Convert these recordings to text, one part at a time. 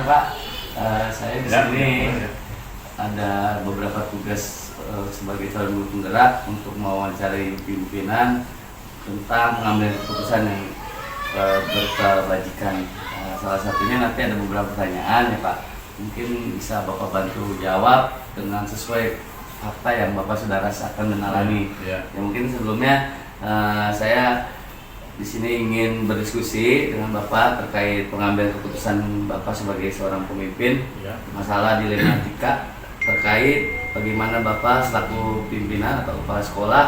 Pak, saya di sini ada beberapa tugas sebagai calon guru penggerak untuk mewawancarai pimpinan tentang mengambil keputusan yang berkebajikan. Salah satunya nanti ada beberapa pertanyaan ya Pak, mungkin bisa Bapak bantu jawab dengan sesuai fakta yang Bapak sudah rasakan dan alami. Ya mungkin sebelumnya saya di sini ingin berdiskusi dengan Bapak terkait pengambilan keputusan Bapak sebagai seorang pemimpin, masalah dilema etika terkait bagaimana Bapak selaku pimpinan atau kepala sekolah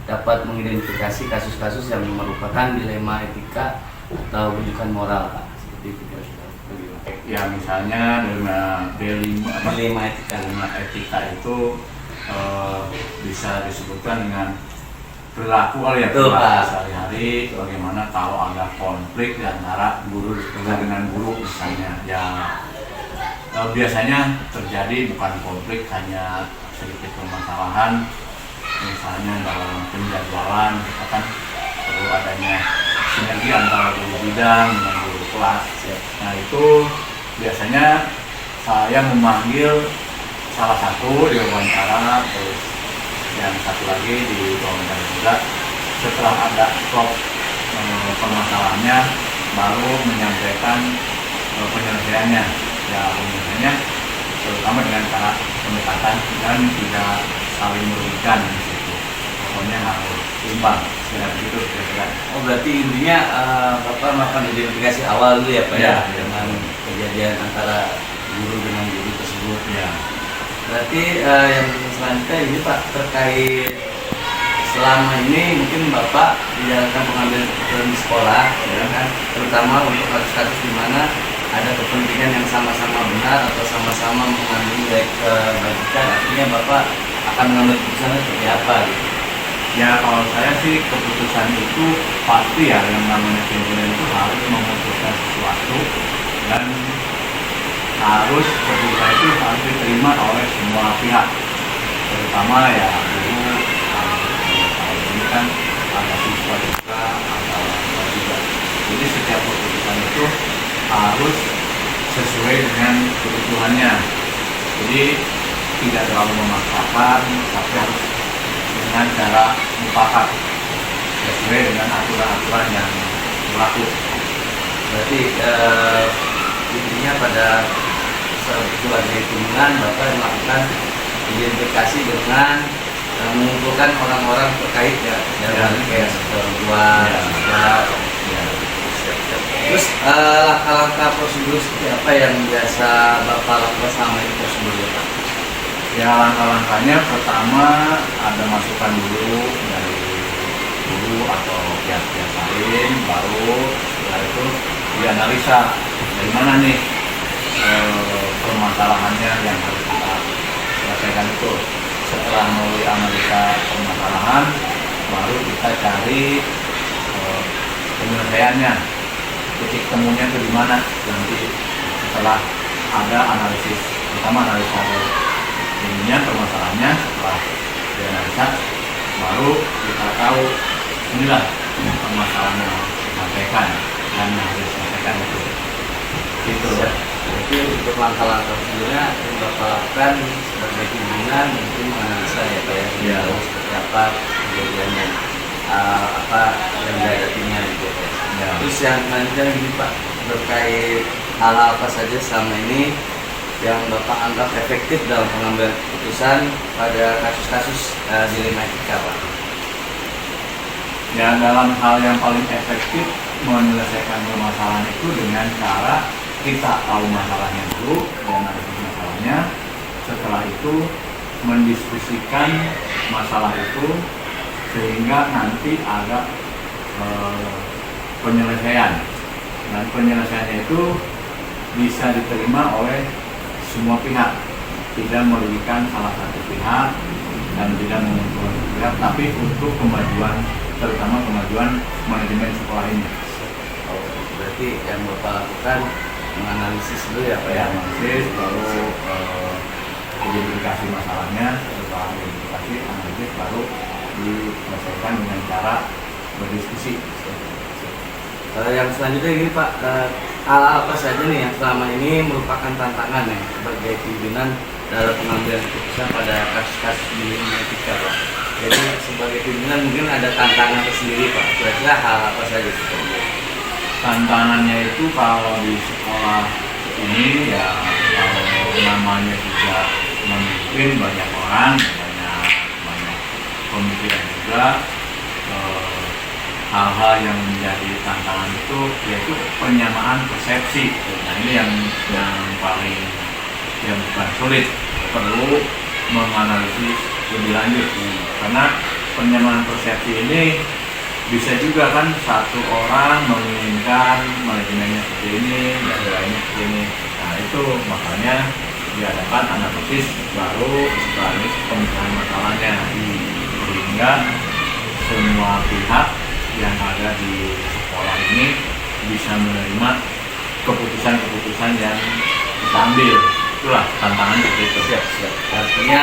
dapat mengidentifikasi kasus-kasus yang merupakan dilema etika atau rujukan moral, Pak. Seperti itu kira-kira. Ya misalnya dilema etika itu bisa disebutkan dengan perilaku sehari-hari, bagaimana kalau ada konflik di antara guru dengan guru misalnya, ya biasanya terjadi bukan konflik, hanya sedikit permasalahan, misalnya dalam penjadwalan kita kan perlu adanya sinergi antara guru bidang dengan guru kelas. Nah itu biasanya saya memanggil salah satu diwawancara, terus yang satu lagi di wawancara juga. Setelah ada stop permasalahannya, baru menyampaikan penyelesaiannya. Ya penyelesaiannya terutama dengan cara pendekatan dan tidak saling merugikan di situ. Pokoknya harus imbang, begitu kira-kira. Oh berarti intinya Bapak melakukan identifikasi awal dulu ya Pak ya, dengan kejadian antara guru dengan guru tersebut. Ya. Berarti yang selanjutnya ini Pak, terkait selama ini mungkin Bapak menjalankan pengambilan keputusan di sekolah, ya kan, terutama untuk kasus-kasus di mana ada kepentingan yang sama-sama benar atau sama-sama mengandung baik kebajikan, artinya Bapak akan mengambil keputusan seperti apa gitu? Ya kalau saya sih keputusan itu pasti ya, yang namanya pimpinan itu harus memutuskan sesuatu dan harus keputusan itu harus diterima oleh semua pihak, terutama ya guru. Kalau ini kan ada siswa juga, ada orang tua juga. Jadi setiap keputusan itu harus sesuai dengan kebutuhannya. Jadi tidak terlalu memaksakan, tapi harus dengan cara mufakat sesuai dengan aturan-aturan yang berlaku. Berarti intinya pada sebagai pimpinan Bapak melakukan identifikasi dengan mengumpulkan orang-orang terkait ya, dalam kayak orang tua, Terus langkah-langkah prosedur seperti apa yang biasa Bapak lakukan selama ini prosedurnya Pak? Ya langkah-langkahnya pertama ada masukan dulu dari guru atau pihak-pihak lain, baru setelah itu dianalisa dari mana nih permasalahannya yang harus kita selesaikan itu. Setelah melalui analisa permasalahan, baru kita cari penyelesaiannya, titik temunya itu di mana. Nanti setelah ada analisis, pertama analisa ininya permasalahannya, setelah dianalisa baru kita tahu inilah permasalahan yang disampaikan dan yang harus disampaikan itu. Gitu. Jadi untuk langkah-langkah prosedurnya yang Bapak lakukan sebagai pimpinan mungkin menganalisa ya Pak ya, seperti apa kejadiannya, apa yang dihadapinya gitu ya. Terus yang selanjutnya ini Pak, terkait hal-hal apa saja selama ini yang Bapak anggap efektif dalam pengambilan keputusan pada kasus-kasus dilema etika Pak? Ya dalam hal yang paling efektif menyelesaikan permasalahan itu dengan cara kita tahu masalahnya dulu dan analisis masalahnya. Setelah itu mendiskusikan masalah itu sehingga nanti ada penyelesaian, dan penyelesaiannya itu bisa diterima oleh semua pihak, tidak merugikan salah satu pihak dan tidak menguntungkan pihak, tapi untuk kemajuan, terutama kemajuan manajemen sekolah ini. Oh, berarti yang Bapak lakukan menganalisis dulu ya Pak ya? Analisis, baru identifikasi masalahnya, setelah identifikasi analisis baru diselesaikan dengan cara berdiskusi. Yang selanjutnya gini Pak, hal apa saja nih yang selama ini merupakan tantangan ya sebagai pimpinan dalam pengambilan keputusan pada kasus-kasus di etika Pak. Jadi sebagai pimpinan mungkin ada tantangan tersendiri Pak. Kira-kira hal apa saja seperti Tantangannya itu kalau di sekolah ini ya, kalau namanya juga memimpin banyak orang, banyak pemikiran juga, hal-hal yang menjadi tantangan itu yaitu penyamaan persepsi. Nah ini yang bukan sulit, perlu menganalisis lebih lanjut. Karena penyamaan persepsi ini bisa juga kan satu orang menginginkan manajemennya seperti ini, dan lainnya seperti ini. Nah itu makanya diadakan analisis baru sekali pemecahan masalahnya, sehingga semua pihak yang ada di sekolah ini bisa menerima keputusan-keputusan yang kita ambil. Itulah tantangan seperti itu. Siap. Artinya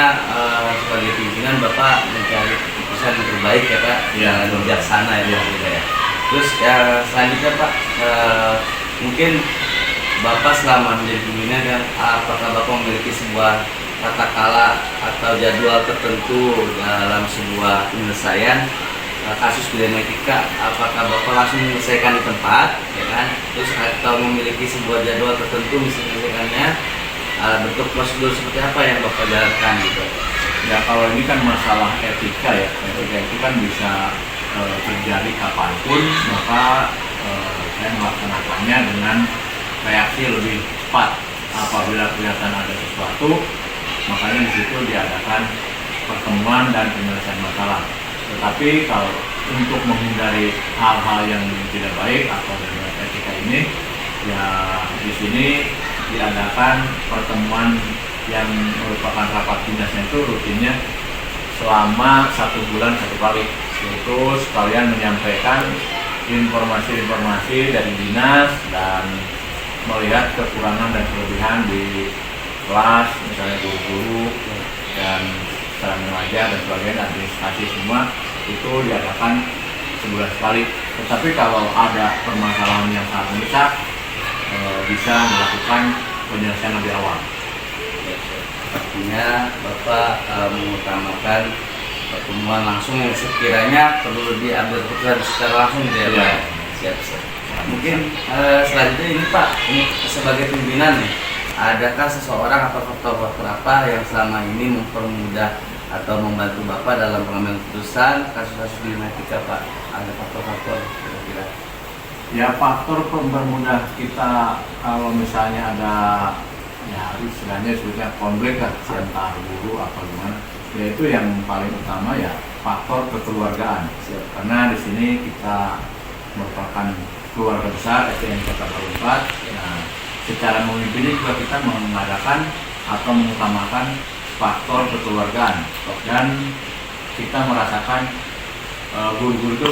sebagai pimpinan Bapak mencari keputusan yang terbaik ya Pak, yang bijaksana ya. Terus selanjutnya Pak, mungkin Bapak selama menjadi pimpinan kan, apakah Bapak memiliki sebuah tata kala atau jadwal tertentu dalam sebuah penyelesaian kasus pidana etika? Apakah Bapak langsung menyelesaikan di tempat, ya kan? Terus atau memiliki sebuah jadwal tertentu menyelesaikannya? Bentuk prosedur seperti apa yang Bapak jalankan gitu? Ya kalau ini kan masalah etika ya, etika itu kan bisa terjadi kapanpun, maka saya melaksanakannya dengan reaksi lebih cepat. Apabila kelihatan ada sesuatu, makanya di situ diadakan pertemuan dan penyelesaian masalah. Tetapi kalau untuk menghindari hal-hal yang tidak baik atau dalam etika ini, ya di sini diadakan pertemuan yang merupakan rapat dinasnya itu rutinnya selama 1 bulan 1 kali. Terus kalian menyampaikan informasi-informasi dari dinas dan melihat kekurangan dan kelebihan di kelas, misalnya guru-guru dan sarana mengajar dan sebagainya, administrasi semua itu diadakan sebulan sekali. Tetapi kalau ada permasalahan yang sangat mendesak, bisa melakukan penyelesaian lebih awal. Artinya Bapak mengutamakan pertemuan langsung yang sekiranya perlu diambil keputusan secara langsung gitu ya Pak. Siap. Mungkin selanjutnya ini Pak, ini sebagai pimpinan nih, adakah seseorang atau faktor-faktor apa yang selama ini mempermudah atau membantu Bapak dalam pengambilan keputusan kasus-kasus di etika Pak? Ada faktor-faktor kira-kira? Ya faktor pempermudah kita kalau misalnya ada ya istilahnya sebutnya konflik lah antar guru apa gimana, ya itu yang paling utama ya faktor kekeluargaan. Karena di sini kita merupakan keluarga besar SDN Kota Baru 4. Nah, secara memimpin juga kita mengadakan atau mengutamakan faktor kekeluargaan, dan kita merasakan guru-guru itu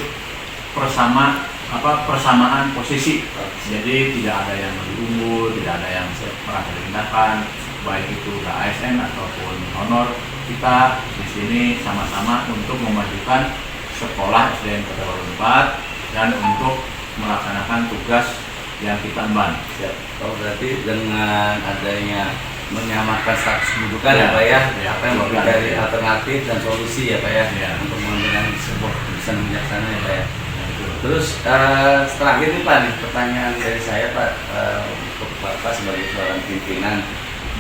persamaan posisi. Jadi tidak ada yang lebih unggul, tidak ada yang merasa direndahkan, baik itu ASN ataupun honor. Kita di sini sama-sama untuk memajukan sekolah SDN Kota Baru 4 dan untuk melaksanakan tugas yang kita emban. Oh berarti dengan adanya menyamakan status kedudukan ya Pak ya, apa yang Bapak dari alternatif dan solusi ya Pak ya, untuk mengambil sebuah keputusan bijaksana ya Pak ya. Terus terakhir nih Pak, pertanyaan dari saya Pak, untuk Bapak sebagai seorang pimpinan,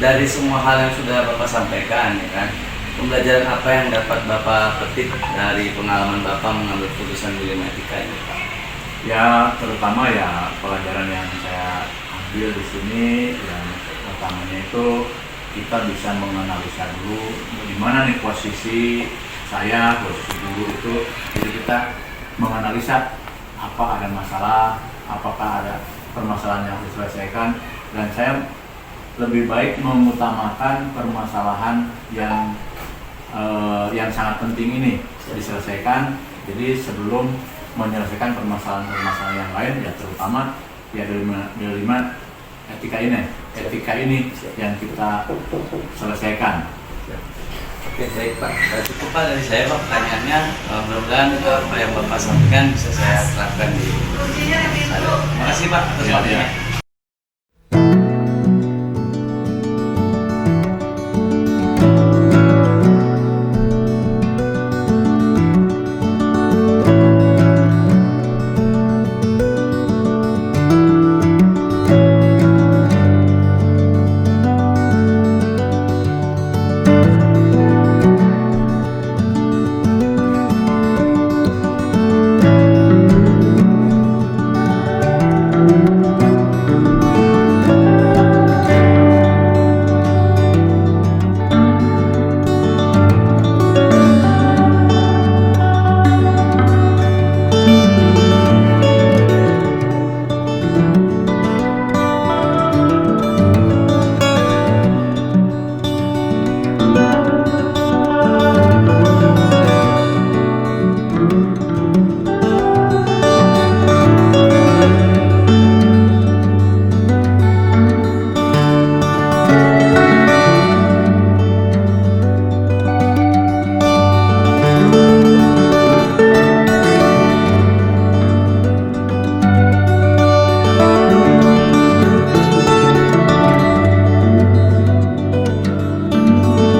dari semua hal yang sudah Bapak sampaikan ya kan, pembelajaran apa yang dapat Bapak petik dari pengalaman Bapak mengambil keputusan di etika ini Pak? Ya terutama ya pelajaran yang saya ambil di sini yang pertamanya itu kita bisa menganalisa dulu di mana nih posisi saya, posisi guru itu. Jadi kita menganalisa apa ada masalah, apakah ada permasalahan yang harus diselesaikan, dan saya lebih baik mengutamakan permasalahan yang sangat penting ini diselesaikan. Jadi sebelum menyelesaikan permasalahan yang lain, ya terutama ya dari etika ini yang kita selesaikan. Oke baik Pak, cukup Pak dari saya Pak pertanyaannya. Mudah-mudahan apa yang Bapak sampaikan bisa saya terapkan di sana. Terima kasih Pak atas waktunya.